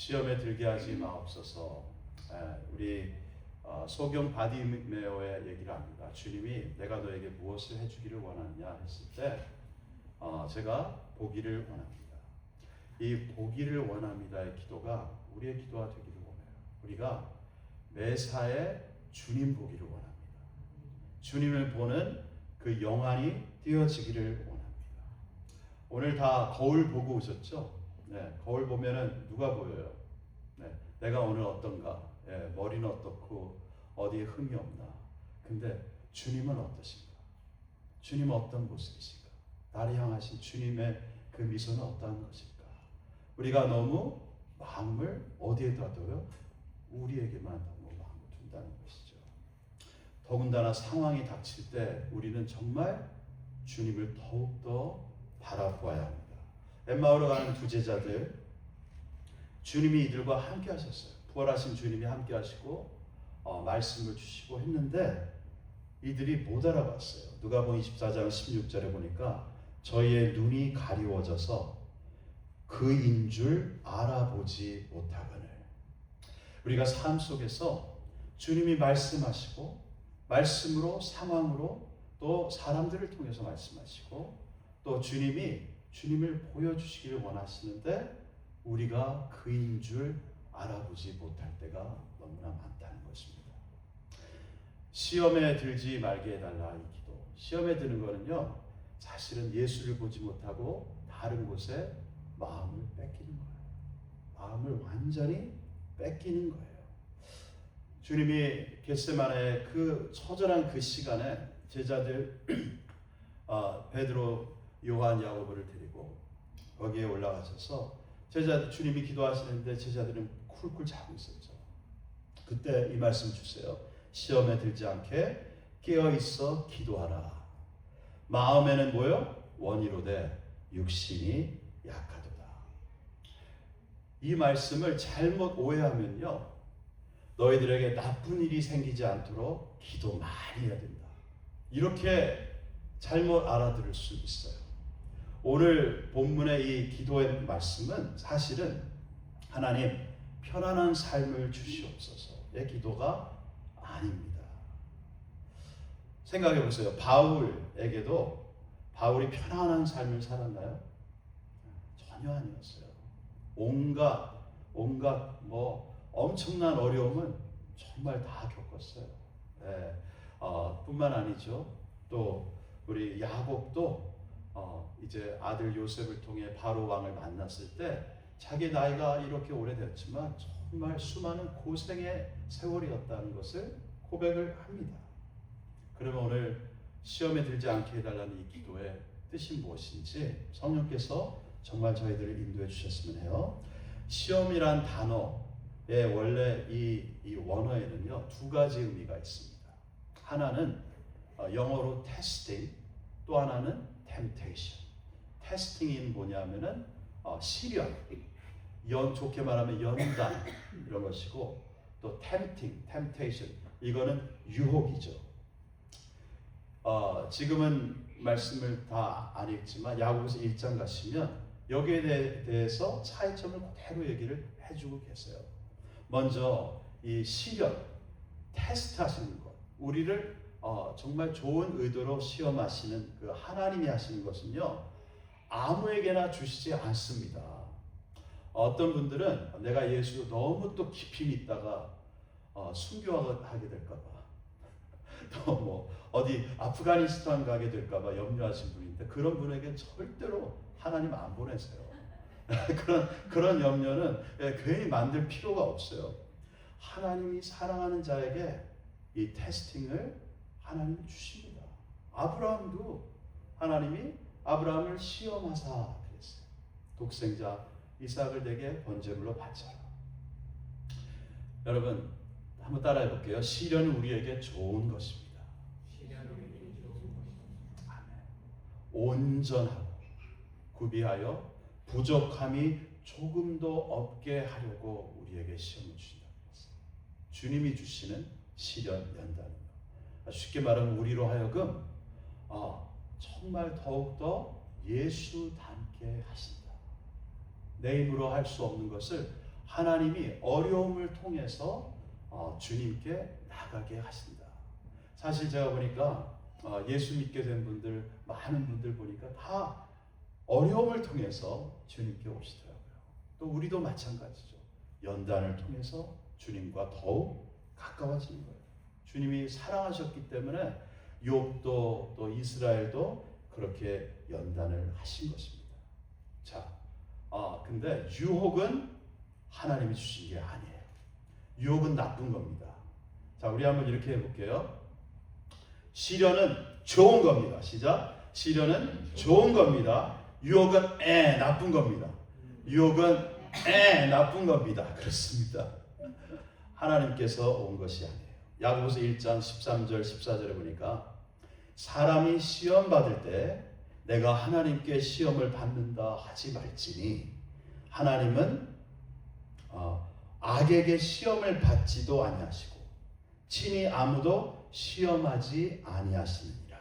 시험에 들게 하지 마옵소서. 우리 소경 바디메오의 얘기를 합니다. 주님이 내가 너에게 무엇을 해주기를 원하느냐 했을 때 제가 보기를 원합니다. 이 보기를 원합니다의 기도가 우리의 기도가 되기를 원해요. 우리가 매사에 주님 보기를 원합니다. 주님을 보는 그 영안이 띄어지기를 원합니다. 오늘 다 거울 보고 오셨죠? 네, 거울 보면은 누가 보여요? 네, 내가 오늘 어떤가? 머리는 어떻고 어디에 흠이 없나? 근데 주님은 어떠신가? 주님은 어떤 모습이신가? 나를 향하신 주님의 그 미소는 어떠한 것일까? 우리가 너무 마음을 어디에다 둬요? 우리에게만 너무 마음을 둔다는 것이죠. 더군다나 상황이 닥칠 때 우리는 정말 주님을 더욱더 바라보아야 합니다. 엠마오로 가는 두 제자들, 주님이 이들과 함께 하셨어요. 부활하신 주님이 함께 하시고 말씀을 주시고 했는데 이들이 못 알아봤어요. 누가복음 24장 16절에 보니까 저희의 눈이 가리워져서 그인 줄 알아보지 못하거늘. 우리가 삶 속에서 주님이 말씀하시고 말씀으로 상황으로 또 사람들을 통해서 말씀하시고 또 주님을 보여주시기를 원하시는데 우리가 그인 줄 알아보지 못할 때가 너무나 많다는 것입니다. 시험에 들지 말게 해달라 이 기도. 시험에 드는 거는요, 사실은 예수를 보지 못하고 다른 곳에 마음을 뺏기는 거예요. 마음을 완전히 뺏기는 거예요. 주님이 겟세마네 그 처절한 그 시간에 제자들 베드로, 요한, 야고보를 데리고 거기에 올라가셔서 주님이 기도하시는데 제자들은 쿨쿨 자고 있었죠. 그때 이 말씀 주세요. 시험에 들지 않게 깨어 있어 기도하라. 마음에는 뭐요? 원이로되 육신이 약하도다. 이 말씀을 잘못 오해하면요, 너희들에게 나쁜 일이 생기지 않도록 기도 많이 해야 된다. 이렇게 잘못 알아들을 수 있어요. 오늘 본문의 이 기도의 말씀은 사실은 하나님 편안한 삶을 주시옵소서의 기도가 아닙니다. 생각해 보세요. 바울에게도 바울이 편안한 삶을 살았나요? 전혀 아니었어요. 온갖 엄청난 어려움은 정말 다 겪었어요. 뿐만 아니죠. 또 우리 야곱도 이제 아들 요셉을 통해 바로 왕을 만났을 때 자기 나이가 이렇게 오래됐지만 정말 수많은 고생의 세월이었다는 것을 고백을 합니다. 그러면 오늘 시험에 들지 않게 해달라는 이 기도의 뜻이 무엇인지 성령께서 정말 저희들을 인도해 주셨으면 해요. 시험이란 단어의 원래 이 원어에는요, 두 가지 의미가 있습니다. 하나는 영어로 testing, 또 하나는 temptation. 테스팅이 뭐냐면은 시련, 좋게 말하면 연단 이런 것이고, 또 temptation, 이거는 유혹이죠. 지금은 말씀을 다 안 읽지만 야고보서 1장 가시면 여기에 대해서 차이점을 그대로 얘기를 해주고 계세요. 먼저 이 시련, 테스트 하시는 것, 우리를 정말 좋은 의도로 시험하시는 그 하나님이 하시는 것은요, 아무에게나 주시지 않습니다. 어떤 분들은 내가 예수 너무 또 깊이 믿다가 순교하게 될까봐, 또 뭐 어디 아프가니스탄 가게 될까봐 염려하신 분인데 그런 분에게 절대로 하나님 안 보내세요. 그런 염려는 괜히 만들 필요가 없어요. 하나님이 사랑하는 자에게 이 테스팅을 하나님이 주십니다. 아브라함도 하나님이 아브라함을 시험하사 그랬어요. 독생자 이삭을 내게 번제물로 바쳐라. 여러분 한번 따라해 볼게요. 시련은 우리에게 좋은 것입니다. 아멘. 온전하고 구비하여 부족함이 조금도 없게 하려고 우리에게 시험을 주신다는 것입니다. 주님이 주시는 시련 연단입니다. 쉽게 말하면 우리로 하여금 정말 더욱더 예수 닮게 하신다. 내 힘으로 할 수 없는 것을 하나님이 어려움을 통해서 주님께 나가게 하신다. 사실 제가 보니까 예수 믿게 된 분들, 많은 분들 보니까 다 어려움을 통해서 주님께 오시더라고요. 또 우리도 마찬가지죠. 연단을 통해서 주님과 더욱 가까워지는 거예요. 주님이 사랑하셨기 때문에 욥도 또 이스라엘도 그렇게 연단을 하신 것입니다. 자, 근데 유혹은 하나님이 주신 게 아니에요. 유혹은 나쁜 겁니다. 자, 우리 한번 이렇게 해볼게요. 시련은 좋은 겁니다. 시작. 시련은 좋은 겁니다. 유혹은 나쁜 겁니다. 유혹은 나쁜 겁니다. 그렇습니다. 하나님께서 온 것이 아니에요. 야고보서 1장 13절 14절에 보니까 사람이 시험 받을 때 내가 하나님께 시험을 받는다 하지 말지니 하나님은 악에게 시험을 받지도 아니하시고 친히 아무도 시험하지 아니하시느니라.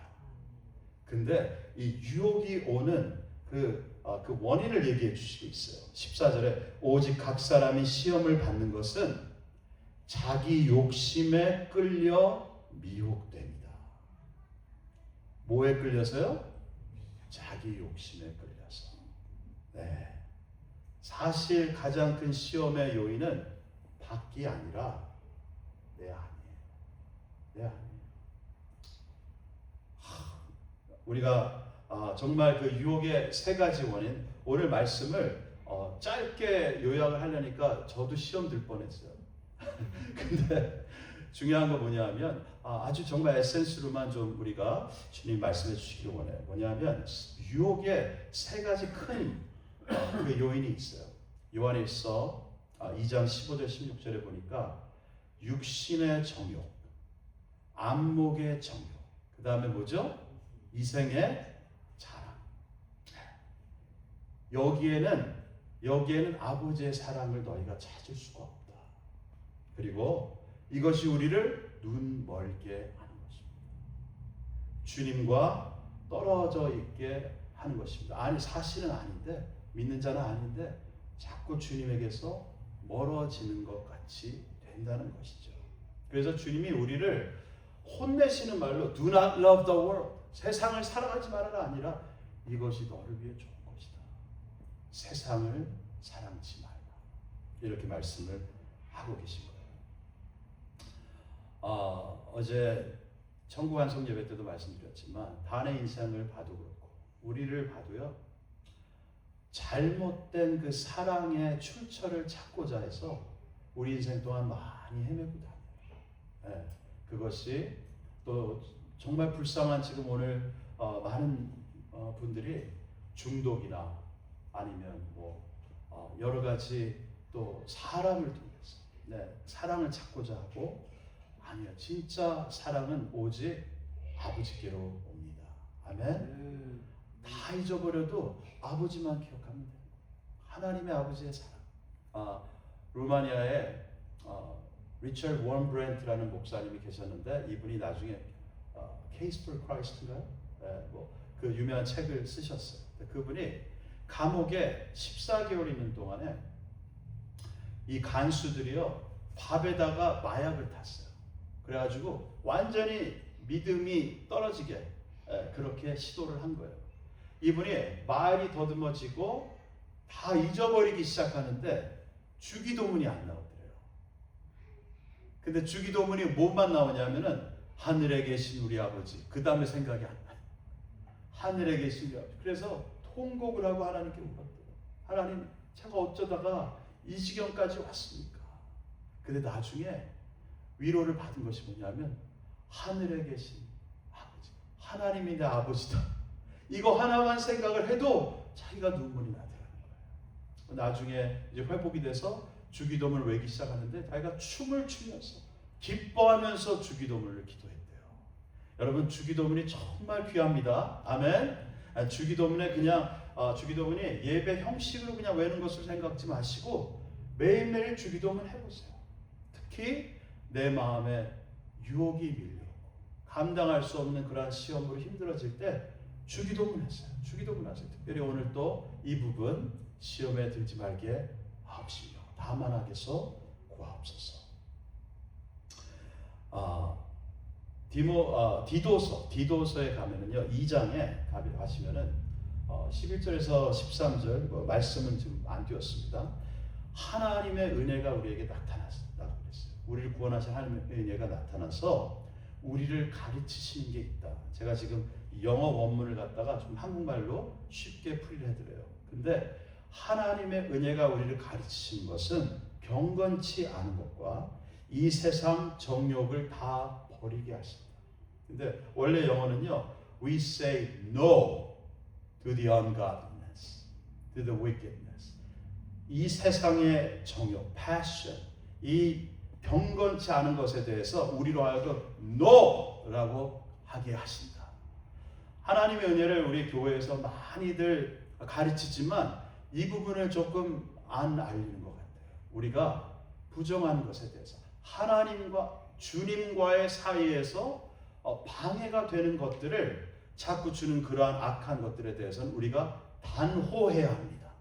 근데 이 유혹이 오는 그 원인을 얘기해 주시고 있어요. 14절에 오직 각 사람이 시험을 받는 것은 자기 욕심에 끌려 미혹됩니다. 뭐에 끌려서요? 자기 욕심에 끌려서. 네. 사실 가장 큰 시험의 요인은 밖이 아니라 내 안이에요. 내 안이에요. 우리가 정말 그 유혹의 세 가지 원인, 오늘 말씀을 짧게 요약을 하려니까 저도 시험 들 뻔했어요. 근데 중요한 거 뭐냐면 아주 정말 에센스로만 좀 우리가 주님 말씀해 주시기 원해요. 뭐냐면 유혹의 세 가지 큰 그 요인이 있어요. 요한일서 2장 15절 16절에 보니까 육신의 정욕, 안목의 정욕, 그 다음에 뭐죠? 이생의 자랑. 여기에는 아버지의 사랑을 너희가 찾을 수가 없다. 그리고 이것이 우리를 눈 멀게 하는 것입니다. 주님과 떨어져 있게 하는 것입니다. 아니 사실은 아닌데, 믿는 자는 아닌데 자꾸 주님에게서 멀어지는 것 같이 된다는 것이죠. 그래서 주님이 우리를 혼내시는 말로 Do not love the world, 세상을 사랑하지 말아가 아니라 이것이 너를 위해 좋은 것이다. 세상을 사랑치 말라. 이렇게 말씀을 하고 계신 거예요. 어제 천국 완성 예배 때도 말씀드렸지만 단의 인생을 봐도 그렇고 우리를 봐도요, 잘못된 그 사랑의 출처를 찾고자 해서 우리 인생 동안 많이 헤매고 다녀요. 네, 그것이 또 정말 불쌍한 지금 오늘 많은 분들이 중독이나 아니면 뭐 여러 가지 또 사람을 통해서 사랑을 찾고자 하고, 아니요, 진짜 사랑은 오직 아버지께로 옵니다. 아멘. 다 잊어버려도 아버지만 기억하면 돼요. 하나님의 아버지의 사랑. 루마니아에 리처드 원브렌트라는 목사님이 계셨는데 이분이 나중에 Case for Christ인가요? 그 유명한 책을 쓰셨어요. 그분이 감옥에 14개월 있는 동안에 이 간수들이요 밥에다가 마약을 탔어요. 그래가지고 완전히 믿음이 떨어지게 그렇게 시도를 한 거예요. 이분이 말이 더듬어지고 다 잊어버리기 시작하는데 주기도문이 안 나오더래요. 근데 주기도문이 뭐만 나오냐면은 하늘에 계신 우리 아버지, 그 다음에 생각이 안 나요. 하늘에 계신 우리 아버지. 그래서 통곡을 하고 하나님께 울었대요. 하나님, 제가 어쩌다가 이 지경까지 왔습니까? 근데 나중에 위로를 받은 것이 뭐냐면 하늘에 계신 아버지, 하나님이 내 아버지다. 이거 하나만 생각을 해도 자기가 눈물이 나더라는 거예요. 나중에 이제 회복이 돼서 주기도문을 외기 시작하는데 자기가 춤을 추면서 기뻐하면서 주기도문을 기도했대요. 여러분, 주기도문이 정말 귀합니다. 아멘. 주기도문에 그냥 주기도문이 예배 형식으로 그냥 외는 것을 생각지 마시고 매일매일 주기도문 해보세요. 특히 내 마음에 유혹이 밀려오고 감당할 수 없는 그러한 시험으로 힘들어질 때 주기도문 했어요. 주기도문 하세요. 특별히 오늘 또 이 부분 시험에 들지 말게 하옵시며. 다 다만하게서 구하옵소서. 디도서에 가면은요 2장에 가시면은 11절에서 13절 말씀은 지금 안 띄웠습니다. 하나님의 은혜가 우리에게 나타났다고 그랬어요. 우리를 구원하신 하나님의 은혜가 나타나서 우리를 가르치시는 게 있다. 제가 지금 영어 원문을 갖다가 좀 한국말로 쉽게 풀이를 해드려요. 근데 하나님의 은혜가 우리를 가르치신 것은 경건치 않은 것과 이 세상 정욕을 다 버리게 하신다. 근데 원래 영어는요, we say no to the ungodliness, to the wickedness. 이 세상의 정욕, passion, 이 경건치 않은 것에 대해서 우리로 하여금 no라고 하게 하신다. 하나님의 은혜를 우리 교회에서 많이들 가르치지만 이 부분을 조금 안 알리는 것 같아요. 우리가 부정한 것에 대해서 하나님과 주님과의 사이에서 방해가 되는 것들을 자꾸 주는 그러한 악한 것들에 대해서는 우리가 단호해야 합니다.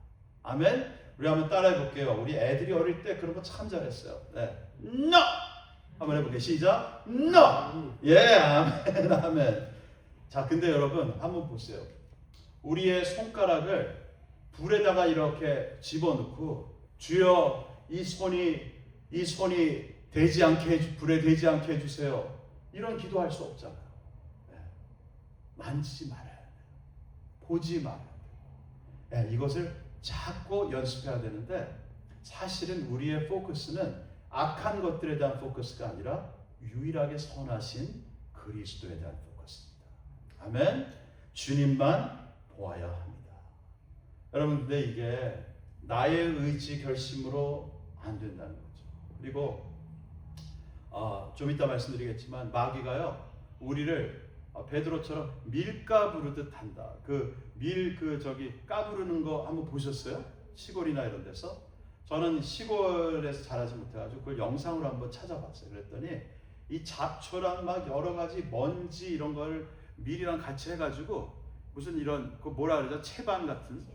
아멘. 우리 한번 따라해 볼게요. 우리 애들이 어릴 때 그런 거 참 잘했어요. 네. No! 한번 해볼게요. 시작. No! 예, 아멘, 아멘. 자, 근데 여러분 한번 보세요. 우리의 손가락을 불에다가 이렇게 집어넣고 주여 이 손이 되지 않게 불에 되지 않게 해주세요. 이런 기도할 수 없잖아요. 네. 만지지 말아야 돼요. 보지 말아야 돼요. 네, 이것을 자꾸 연습해야 되는데 사실은 우리의 포커스는 악한 것들에 대한 포커스가 아니라 유일하게 선하신 그리스도에 대한 포커스입니다. 아멘. 주님만 보아야 합니다. 여러분, 근데 이게 나의 의지 결심으로 안 된다는 거죠. 그리고 좀 이따 말씀드리겠지만 마귀가요 우리를 베드로처럼 밀가 부르듯 한다. 저기 까부르는 거 한번 보셨어요? 시골이나 이런 데서. 저는 시골에서 자라지 못해가지고 그걸 영상으로 한번 찾아봤어요. 그랬더니 이 잡초랑 막 여러 가지 먼지 이런 걸 밀이랑 같이 해가지고 무슨 이런 그 뭐라 그러죠? 채반 같은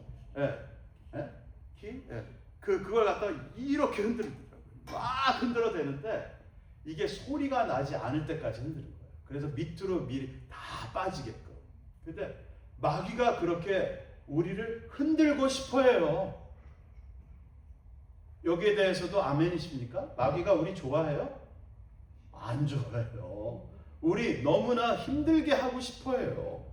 그걸 갖다가 이렇게 흔들더라고요. 막 흔들어대는데 이게 소리가 나지 않을 때까지 흔드는 거예요. 그래서 밑으로 밀이 다 빠지게끔. 근데 마귀가 그렇게 우리를 흔들고 싶어 해요. 여기에 대해서도 아멘이십니까? 마귀가 우리 좋아해요? 안 좋아해요. 우리 너무나 힘들게 하고 싶어 해요.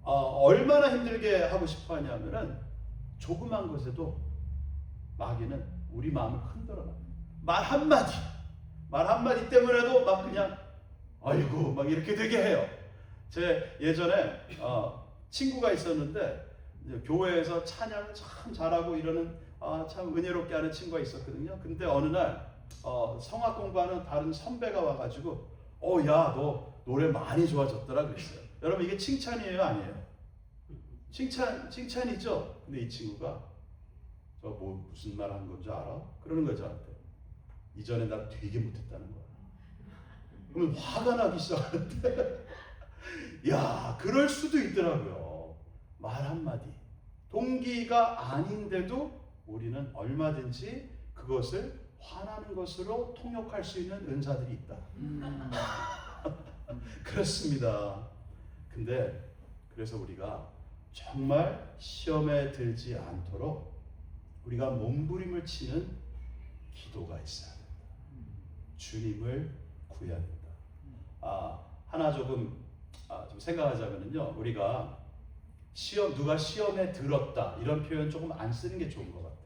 얼마나 힘들게 하고 싶어 하냐면은 조그만 것에도 마귀는 우리 마음을 흔들어 놔요. 말 한마디 때문에도 막 그냥 아이고 막 이렇게 되게 해요. 제 예전에 친구가 있었는데 이제 교회에서 찬양을 참 잘하고 이러는 참 은혜롭게 하는 친구가 있었거든요. 근데 어느 날 성악 공부하는 다른 선배가 와가지고 야 너 노래 많이 좋아졌더라 그랬어요. 여러분 이게 칭찬이에요 아니에요? 칭찬이죠. 근데 이 친구가 저 뭐 무슨 말 한 건 줄 알아? 그러는 거죠 저한테. 이전에 나 되게 못했다는 거야. 그러면 화가 나기 시작하는데 야 그럴 수도 있더라고요. 말 한마디 동기가 아닌데도 우리는 얼마든지 그것을 화나는 것으로 통역할 수 있는 은사들이 있다. 그렇습니다. 근데 그래서 우리가 정말 시험에 들지 않도록 우리가 몸부림을 치는 기도가 있어야 됩니다. 주님을 구해야 됩니다. 하나 좀 생각하자면요, 우리가 누가 시험에 들었다 이런 표현 조금 안 쓰는 게 좋은 것 같아요.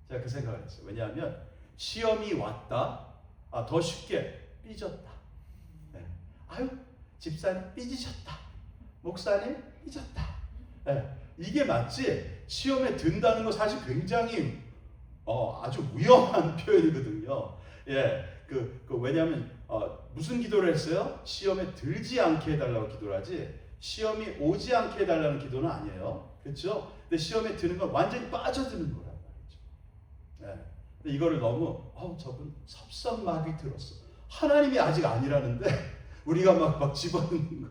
제가 그 생각을 했어요. 왜냐하면 시험이 왔다, 더 쉽게 삐졌다. 네. 아유 집사님 삐지셨다, 목사님 삐졌다. 네. 이게 맞지? 시험에 든다는 거 사실 굉장히 아주 위험한 표현이거든요. 예, 왜냐하면 무슨 기도를 했어요? 시험에 들지 않게 해달라고 기도를 하지 시험이 오지 않게 해달라는 기도는 아니에요. 그렇죠? 근데 시험에 드는 건 완전히 빠져드는 거란 말이죠. 예. 근데 이거를 너무 저분 섭섭마귀 들었어. 하나님이 아직 아니라는데 우리가 막 집어넣는 거.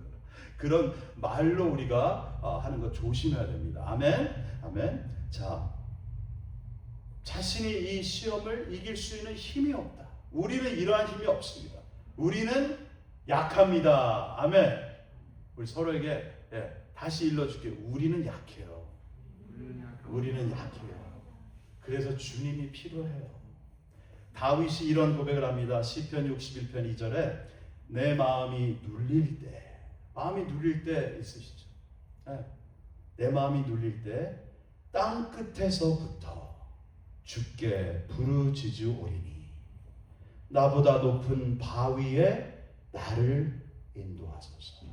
그런 말로 우리가 하는 거 조심해야 됩니다. 아멘. 아멘. 자 자신이 이 시험을 이길 수 있는 힘이 없다. 우리는 이러한 힘이 없습니다. 우리는 약합니다. 아멘. 우리 서로에게 다시 일러줄게요. 우리는 약해요. 우리는 약해요. 그래서 주님이 필요해요. 다윗이 이런 고백을 합니다. 시편 61편 2절에 내 마음이 눌릴 때, 마음이 눌릴 때 있으시죠? 내 마음이 눌릴 때 땅 끝에서부터 주께 부르짖으오리니 나보다 높은 바위에 나를 인도하소서.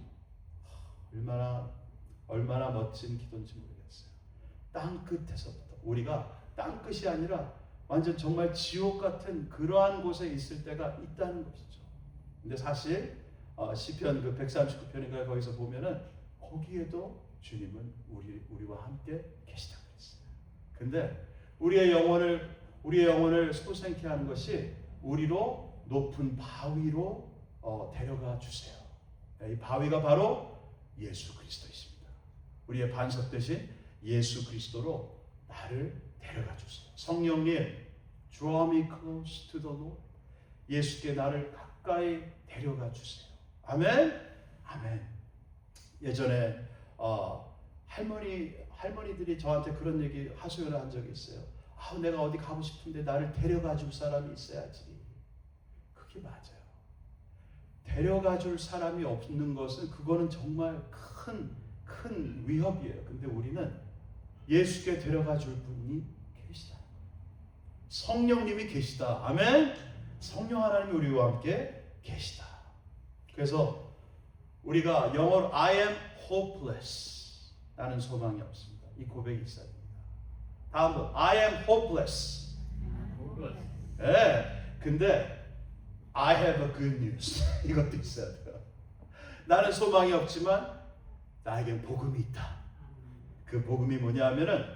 얼마나 멋진 기도인지 모르겠어요. 땅 끝에서부터. 우리가 땅 끝이 아니라 완전 정말 지옥 같은 그러한 곳에 있을 때가 있다는 것이죠. 근데 사실 시편 그 139편인가 거기서 보면은 거기에도 주님은 우리와 함께 계시다고 그랬어요. 근데 우리의 영혼을 소생케 하는 것이 우리로 높은 바위로 데려가 주세요. 이 바위가 바로 예수 그리스도이십니다. 우리의 반석 대신 예수 그리스도로 나를 데려가 주세요. 성령님, draw me close to the Lord. 예수께 나를 가까이 데려가 주세요. 아멘. 아멘. 예전에 할머니들이 저한테 그런 얘기 하소연을 한 적이 있어요. 내가 어디 가고 싶은데 나를 데려가 줄 사람이 있어야지. 그게 맞아요. 데려가 줄 사람이 없는 것은 그거는 정말 큰 위협이에요. 근데 우리는 예수께 데려가 줄 분이 계시다. 성령님이 계시다. 아멘. 성령 하나님이 우리와 함께 계시다. 그래서 우리가 영어로 I am hopeless. 나는 소망이 없습니다. 이 고백이 있어야 됩니다. 다음은 I am hopeless. 근데 I have a good news. 이것도 있어야 돼요. 나는 소망이 없지만 나에겐 복음이 있다. 그 복음이 뭐냐면은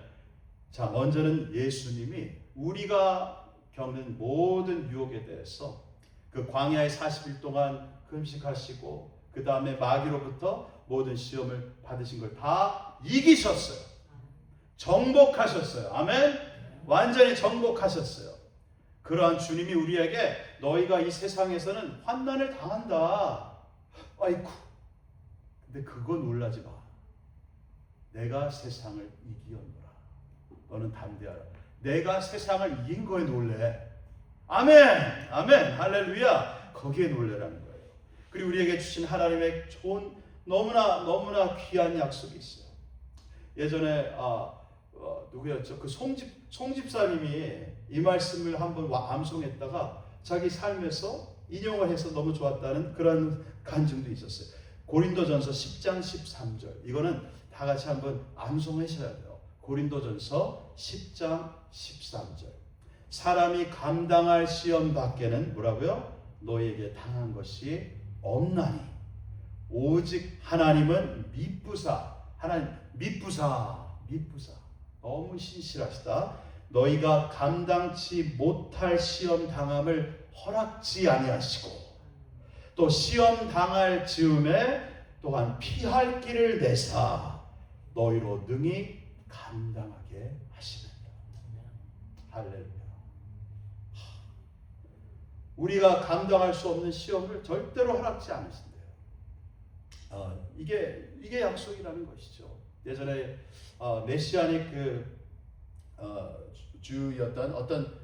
먼저는 예수님이 우리가 겪는 모든 유혹에 대해서 그 광야의 40일 동안 금식하시고 그 다음에 마귀로부터 모든 시험을 받으신 걸 다 이기셨어요. 정복하셨어요. 아멘. 완전히 정복하셨어요. 그러한 주님이 우리에게 너희가 이 세상에서는 환난을 당한다. 아이쿠. 근데 그거 놀라지 마. 내가 세상을 이기었노라. 너는 담대하라. 내가 세상을 이긴 거에 놀래. 아멘. 아멘. 할렐루야. 거기에 놀래라는 거예요. 그리고 우리에게 주신 하나님의 좋은 너무나 귀한 약속이 있어요. 예전에 누구였죠? 그 송집사님이 이 말씀을 한번 암송했다가 자기 삶에서 인용을 해서 너무 좋았다는 그런 간증도 있었어요. 고린도전서 10장 13절. 이거는 다 같이 한번 암송하셔야 돼요. 고린도전서 10장 13절. 사람이 감당할 시험 밖에는 뭐라고요? 너희에게 당한 것이 없나니 오직 하나님은 미쁘사. 하나님 미쁘사. 너무 신실하시다. 너희가 감당치 못할 시험 당함을 허락지 아니하시고 또 시험 당할 즈음에 또한 피할 길을 내사 너희로 능히 감당하게 하시느니라. 할렐루야. 우리가 감당할 수 없는 시험을 절대로 허락지 않으신대요. 이게 약속이라는 것이죠. 예전에 메시아닉 주였던 어떤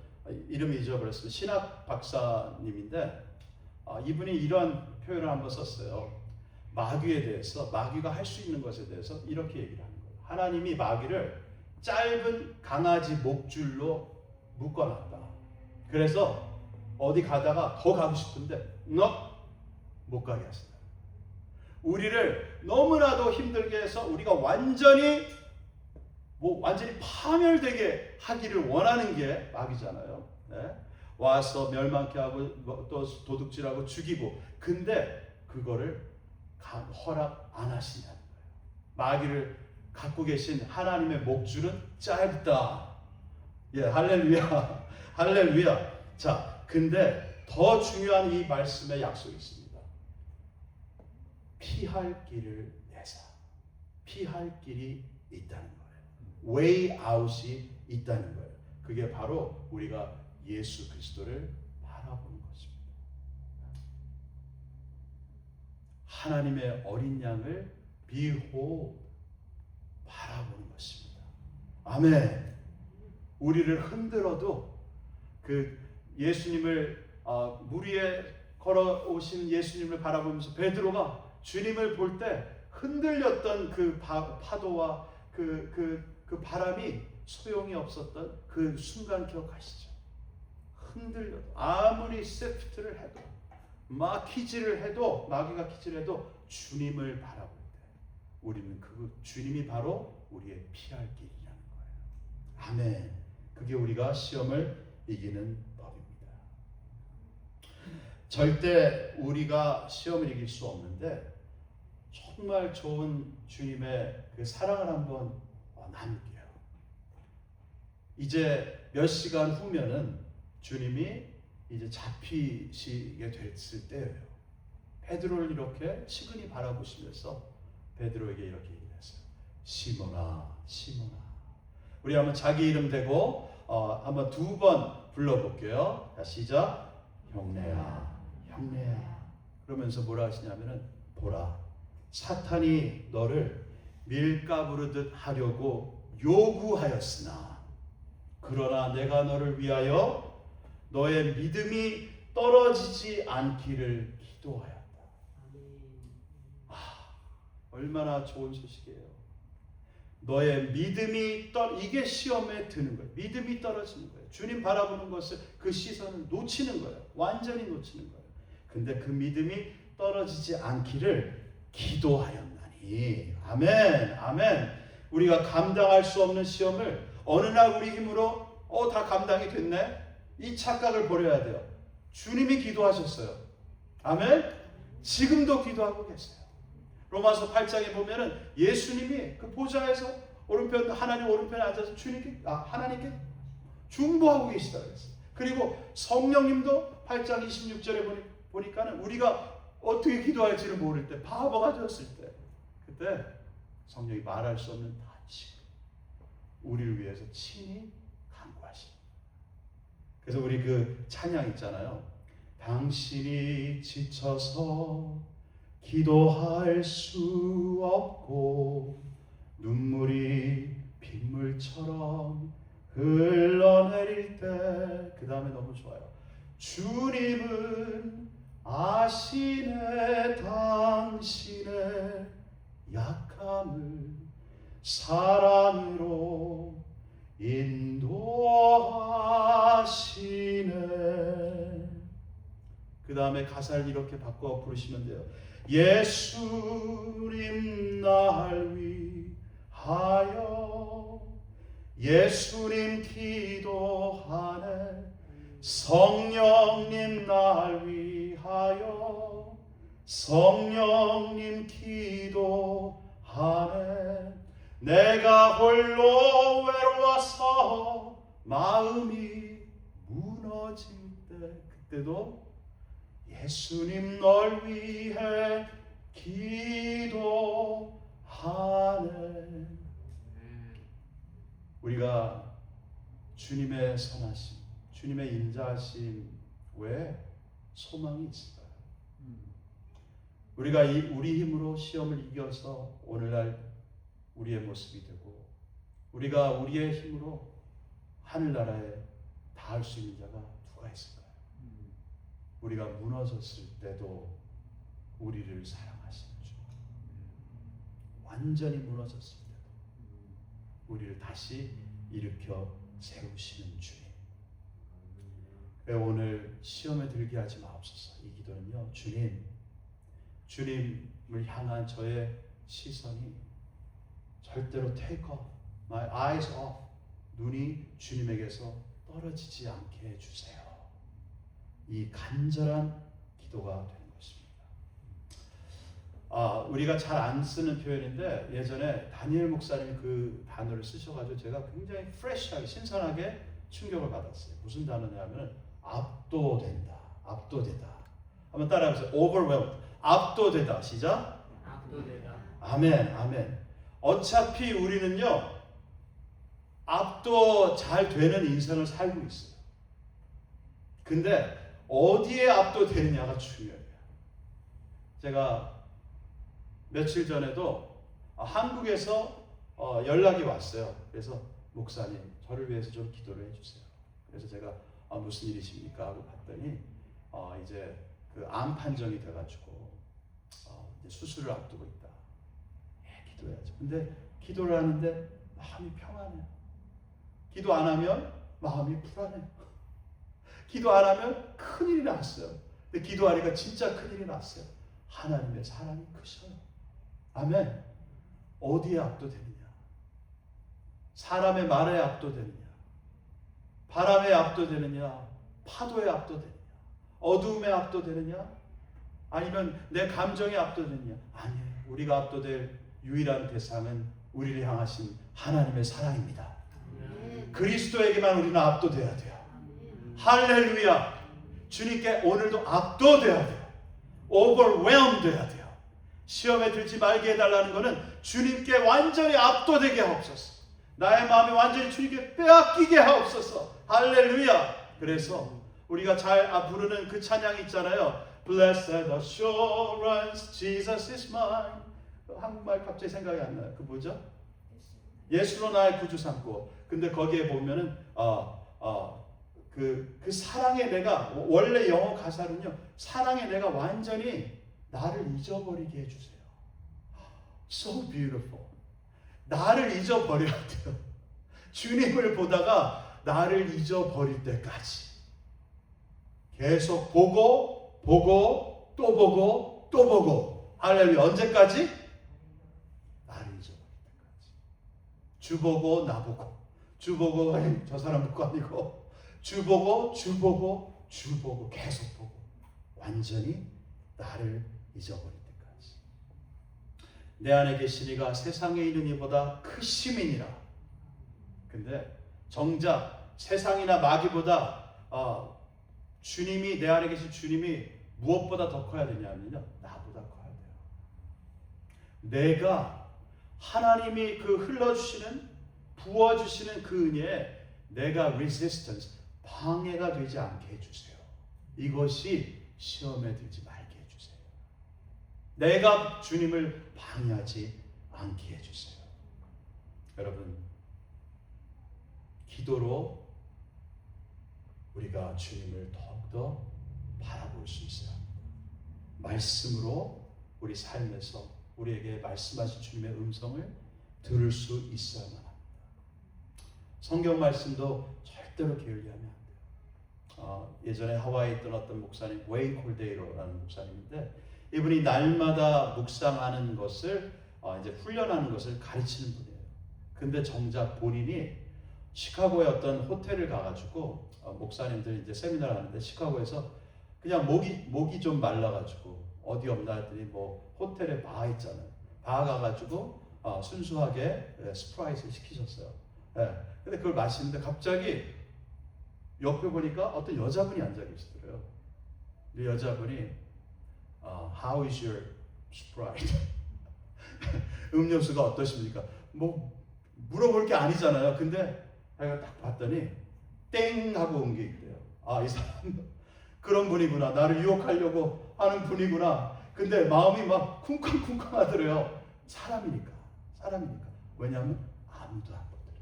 이름이 잊어버렸어요. 신학 박사님인데 이분이 이런 표현을 한번 썼어요. 마귀에 대해서, 마귀가 할 수 있는 것에 대해서 이렇게 얘기를 하는 거예요. 하나님이 마귀를 짧은 강아지 목줄로 묶어놨다. 그래서 어디 가다가 더 가고 싶은데 못 가게 하신다. 우리를 너무나도 힘들게 해서 우리가 완전히 파멸되게 하기를 원하는 게 마귀잖아요. 네? 와서 멸망케 하고 또 도둑질하고 죽이고. 근데 그거를 허락 안 하신다는 거예요. 마귀를 갖고 계신 하나님의 목줄은 짧다. 예, 할렐루야. 할렐루야. 근데 더 중요한 이 말씀의 약속이 있습니다. 피할 길을 내사. 피할 길이 있다는 거예요. way out이 있다는 거예요. 그게 바로 우리가 예수 그리스도를 바라보는 것입니다. 하나님의 어린 양을 behold, 바라보는 것입니다. 아멘. 우리를 흔들어도 그 예수님을 물 위에 걸어오신 예수님을 바라보면서 베드로가 주님을 볼 때 흔들렸던 그 파도와 그 바람이 소용이 없었던 그 순간 기억하시죠? 흔들려도 아무리 세프트를 해도 마귀가 키질을 해도 주님을 바라볼 때 우리는 그 주님이 바로 우리의 피할 길이라는 거예요. 아멘. 그게 우리가 시험을 이기는 법입니다. 절대 우리가 시험을 이길 수 없는데 정말 좋은 주님의 그 사랑을 한번 나눌게요. 이제 몇 시간 후면은 주님이 이제 잡히시게 됐을 때예요. 베드로를 이렇게 치근히 바라보시면서 베드로에게 이렇게 얘기했어요. 시몬아, 시몬아. 우리 한번 자기 이름 대고 한번 2번 불러볼게요. 자, 시작. 형네야, 형네야. 그러면서 뭐라 하시냐면은 보라, 사탄이 너를 밀가부르듯 하려고 요구하였으나 그러나 내가 너를 위하여 너의 믿음이 떨어지지 않기를 기도하였다. 얼마나 좋은 소식이에요. 너의 믿음이 이게 시험에 드는 거예요. 믿음이 떨어지는 거예요. 주님 바라보는 것을 그 시선을 놓치는 거예요. 완전히 놓치는 거예요. 근데 그 믿음이 떨어지지 않기를 기도하였나니. 아멘, 아멘. 우리가 감당할 수 없는 시험을 어느 날 우리 힘으로 다 감당이 됐네. 이 착각을 버려야 돼요. 주님이 기도하셨어요. 아멘. 지금도 기도하고 계세요. 로마서 8장에 보면은 예수님이 그 보좌에서 하나님 오른편에 앉아서 하나님께 중보하고 계시다 그랬어요. 그리고 성령님도 8장 26절에 보니까는 우리가 어떻게 기도할지를 모를 때, 바보가 되었을 때, 그때 성령이 말할 수 없는 탄식, 우리를 위해서 친히 간구하십니다. 그래서 우리 그 찬양 있잖아요. 당신이 지쳐서 기도할 수 없고 눈물이 빗물처럼 흘러내릴 때, 그 다음에 너무 좋아요. 주님은 아시네 당신의 약함을 사랑으로 인도하시네. 그 다음에 가사를 이렇게 바꿔 부르시면 돼요. 예수님 날 위하여 예수님 기도하네. 성령님 날 위하여 성령님 기도하네. 내가 홀로 외로워서 마음이 무너질 때, 그때도 예수님 널 위해 기도하네. 우리가 주님의 선하심, 주님의 인자하심 외에 소망이 있을까요? 우리가 우리 힘으로 시험을 이겨서 오늘날 우리의 모습이 되고, 우리가 우리의 힘으로 하늘나라에 닿을 수 있는 자가 누가 있을까요? 우리가 무너졌을 때도 우리를 사랑하시는 주, 완전히 무너졌을 때도 우리를 다시 일으켜 세우시는 주님. 오늘 시험에 들게 하지 마옵소서. 이 기도는요, 주님을 향한 저의 시선이 절대로 take off, my eyes off, 눈이 주님에게서 떨어지지 않게 해주세요. 이 간절한 기도가 되는 것입니다. 우리가 잘 안 쓰는 표현인데 예전에 다니엘 목사님이 그 단어를 쓰셔가지고 제가 굉장히 프레시하게, 신선하게 충격을 받았어요. 무슨 단어냐면 압도된다, 압도되다. 한번 따라해보세요. overwhelmed, 압도되다. 시작. 압도되다. 아멘, 아멘. 어차피 우리는요, 압도 잘 되는 인생을 살고 있어요. 근데 어디에 압도되느냐가 중요해요. 제가 며칠 전에도 한국에서 연락이 왔어요. 그래서 목사님, 저를 위해서 좀 기도를 해주세요. 그래서 제가 무슨 일이십니까? 하고 봤더니 이제 그 암 판정이 돼가지고 이제 수술을 앞두고 있다. 기도해야죠. 근데 기도를 하는데 마음이 평안해요. 기도 안 하면 마음이 불안해요. 기도 안 하면 큰일이 났어요. 근데 기도하니까 진짜 큰일이 났어요. 하나님의 사랑이 크셔요. 아멘. 어디에 압도되느냐? 사람의 말에 압도되느냐? 바람에 압도되느냐? 파도에 압도되느냐? 어두움에 압도되느냐? 아니면 내 감정에 압도되느냐? 아니에요. 우리가 압도될 유일한 대상은 우리를 향하신 하나님의 사랑입니다. 그리스도에게만 우리는 압도돼야 돼요. 할렐루야. 주님께 오늘도 압도돼야 돼요. overwhelmed 돼야 돼요. 시험에 들지 말게 해달라는 것은 주님께 완전히 압도되게 하옵소서. 나의 마음이 완전히 주님께 빼앗기게 하옵소서. 할렐루야. 그래서 우리가 잘 부르는 그 찬양이 있잖아요. Blessed assurance, Jesus is mine. 한국말 갑자기 생각이 안 나요. 그 뭐죠? 예수로 나의 구주 삼고. 근데 거기에 보면은 그 사랑의 내가, 원래 영어 가사는요, 사랑의 내가 완전히 나를 잊어버리게 해주세요. So beautiful. 나를 잊어버려야 돼요. 주님을 보다가 나를 잊어버릴 때까지 계속 보고 또 보고 또 보고. 할렐루야. 언제까지? 나를 잊어버릴 때까지. 주 보고 나 보고, 주 보고 저 사람 듣고 아니고, 주 보고 계속 보고 완전히 나를 잊어버릴 때까지. 내 안에 계신 이가 세상에 있는 이보다 크심이니라. 근데 정작 세상이나 마귀보다 주님이, 내 안에 계신 주님이 무엇보다 더 커야 되냐면요, 나보다 커야 돼요. 내가 하나님이 그 흘러주시는, 부어주시는 그 은혜에 내가 resistance, 방해가 되지 않게 해주세요. 이것이 시험에 들지 말게 해주세요. 내가 주님을 방해하지 않게 해주세요. 여러분, 기도로 우리가 주님을 더욱더 바라볼 수 있어야 합니다. 말씀으로 우리 삶에서 우리에게 말씀하신 주님의 음성을 들을 수 있어야만 합니다. 성경 말씀도 절대로 게을리하면 안 돼요. 예전에 하와이에 있던 어떤 목사님, 웨인 콜데이로라는 목사님인데, 이분이 날마다 묵상하는 것을 이제 훈련하는 것을 가르치는 분이에요. 근데 정작 본인이 시카고의 어떤 호텔을 가가지고 목사님들 이제 세미나를 하는데, 시카고에서 그냥 목이 좀 말라가지고 어디 없나 했더니 뭐 호텔에 바 있잖아요. 바 가가지고 순수하게 스프라이트를 시키셨어요. 근데 그걸 마시는데 갑자기 옆에 보니까 어떤 여자분이 앉아 계시더래요. 그 여자분이 How is your Sprite? 음료수가 어떠십니까? 뭐 물어볼 게 아니잖아요. 근데 내가 딱 봤더니 땡 하고 온 게 있대요. 이 사람 그런 분이구나. 나를 유혹하려고 하는 분이구나. 근데 마음이 막 쿵쾅쿵쾅 하더래요. 사람이니까. 왜냐하면 아무도 안 보더래요.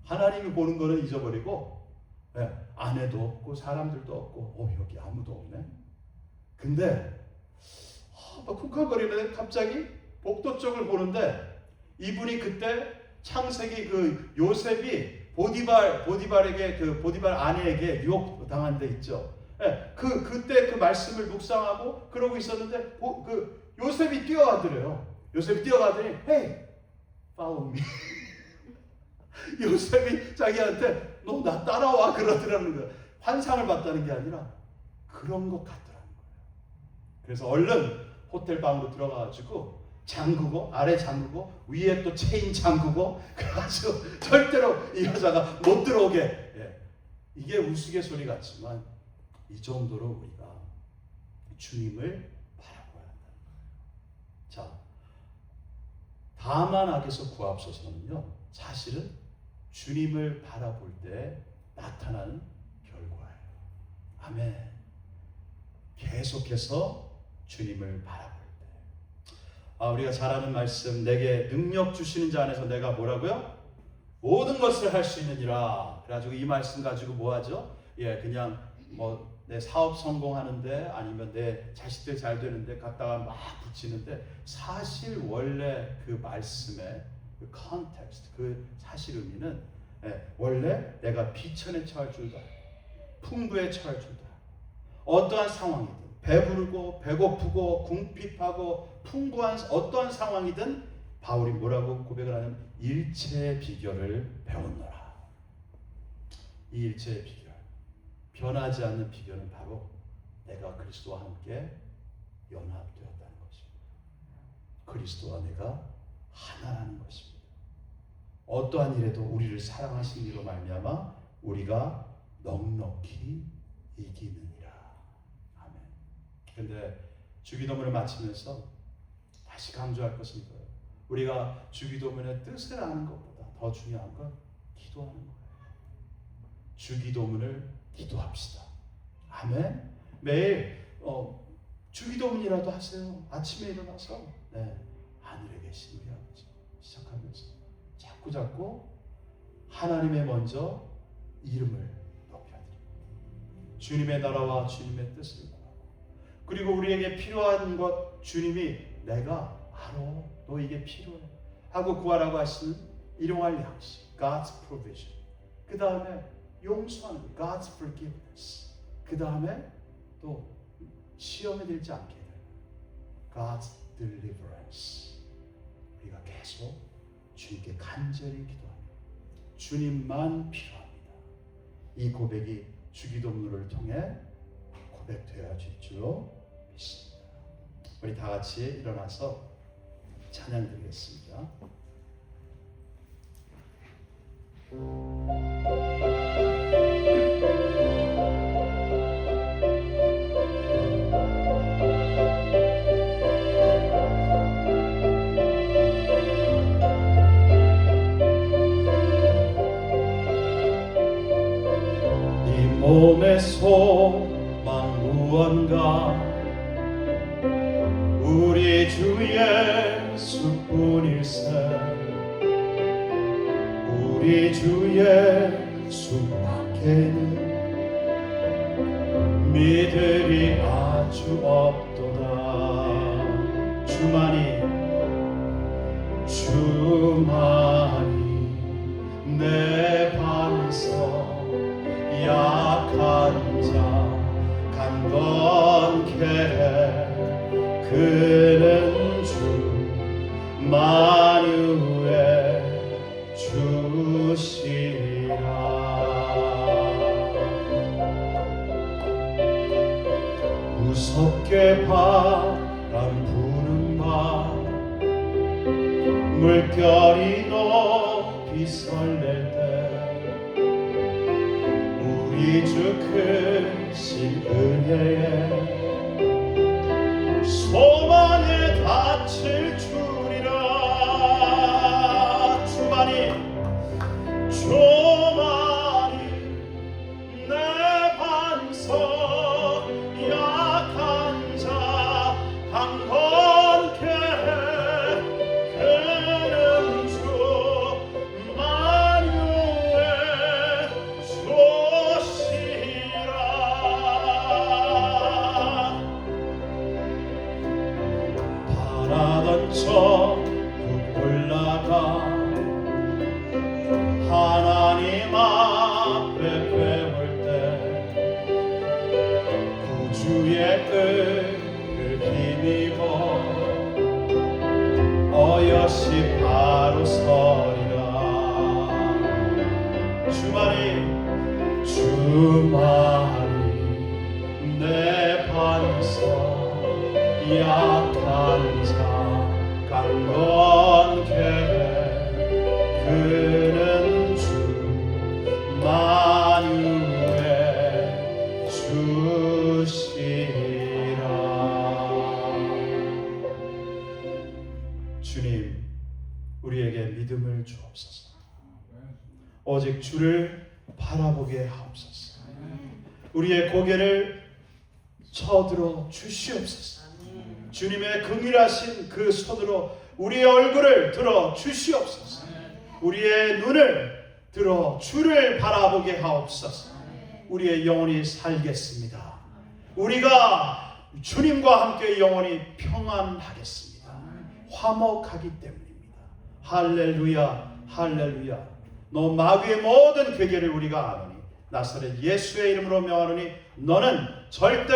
하나님이 보는 거는 잊어버리고, 아내도 없고 사람들도 없고 여기 아무도 없네. 근데 막 쿵쾅거리는데 갑자기 복도 쪽을 보는데, 이분이 그때 창세기 그 요셉이 보디발에게, 그 보디발 아내에게 유혹 당한 데 있죠. 그때 그 말씀을 묵상하고 그러고 있었는데 그 요셉이 뛰어가더래요. 요셉이 뛰어가더니 Hey, follow me. 요셉이 자기한테 너 나 따라와 그러더라는 거예요. 환상을 봤다는 게 아니라 그런 것 같더라는 거예요. 그래서 얼른 호텔 방으로 들어가가지고 잠그고, 아래 잠그고 위에 또 체인 잠그고, 그래가지고 절대로 이 여자가 못 들어오게. 이게 우스갯소리 같지만 이 정도로 우리가 주님을 바라보아야 한다는 거예요. 자, 다만 악에서 구하옵소서는요, 사실은 주님을 바라볼 때 나타나는 결과예요. 아멘. 계속해서 주님을 바라볼 때. 우리가 잘 아는 말씀, 내게 능력 주시는 자 안에서 내가 뭐라고요? 모든 것을 할 수 있느니라. 그래가지고 이 말씀 가지고 뭐 하죠? 그냥 뭐 내 사업 성공하는데 아니면 내 자식들 잘 되는데 갖다가 막 붙이는데, 사실 원래 그 말씀의 그 컨텍스트, 그 사실 의미는 원래 내가 비천에 처할 줄도 알고 풍부에 처할 줄도 알고, 어떠한 상황이든 배부르고 배고프고 궁핍하고 풍부한 어떠한 상황이든 바울이 뭐라고 고백을 하는, 일체의 비결을 배웠노라. 이 일체의 비결, 변하지 않는 비결은 바로 내가 그리스도와 함께 연합되었다는 것입니다. 그리스도와 내가 하나라는 것입니다. 어떠한 일에도 우리를 사랑하신 이로 말미암아 우리가 넉넉히 이기느니라. 아멘. 그런데 주기도문을 마치면서 다시 강조할 것은 이거예요. 우리가 주기도문의 뜻을 아는 것보다 더 중요한 건 기도하는 거예요. 주기도문을 기도합시다. 아멘. 매일 주기도문이라도 하세요. 아침에 일어나서 하늘에 계신 우리 아버지 시작하면서 자꾸 하나님의 먼저 이름을 높여드리고 주님의 나라와 주님의 뜻을 구하고, 그리고 우리에게 필요한 것 주님이 내가 알아, 너 이게 필요해 하고 구하라고 하시는 일용할 양식, God's provision. 그 다음에 용서하는 God's forgiveness. 그 다음에 또 시험에 들지 않게 되는 God's deliverance. 우리가 계속 주님께 간절히 기도합니다. 주님만 필요합니다. 이 고백이 주기도문을 통해 고백되어야 될 줄로 믿습니다. 우리 다 같이 일어나서 찬양 드리겠습니다. 몸의 소망 무언가 우리 주 예수뿐일세. 우리 주 예수밖에는 믿음이 아주 없도다. 주만이 내 반석, 약한 자 강건케 해. 그는 주 만유의 주시라. 무섭게 바람 부는 밤 물결이 높이 설렐 때 우리 주 크신 은혜에 소망에 닫힐 줄이라. 주만이 내 반석, 약한 자 강건케 해. 그는 주 만유의 주시라. 바라던 저 올라가 하나님 앞에 배울 때 구주의 은을 힘입어 어여시 바로 서리라. 주만이 내 반석, 약한 자 강건케 해. 그는 주 만유의 주시라. 주님, 우리에게 믿음을 주옵소서. 오직 주를 바라보게 하옵소서. 우리의 고개를 쳐들어 주시옵소서. 주님의 긍휼하신 그 손으로 우리의 얼굴을 들어 주시옵소서. 우리의 눈을 들어 주를 바라보게 하옵소서. 우리의 영혼이 살겠습니다. 우리가 주님과 함께 영원히 평안하겠습니다. 화목하기 때문입니다. 할렐루야, 할렐루야. 너 마귀의 모든 괴계를 우리가 아노니 나사렛 예수의 이름으로 명하노니 너는 절대로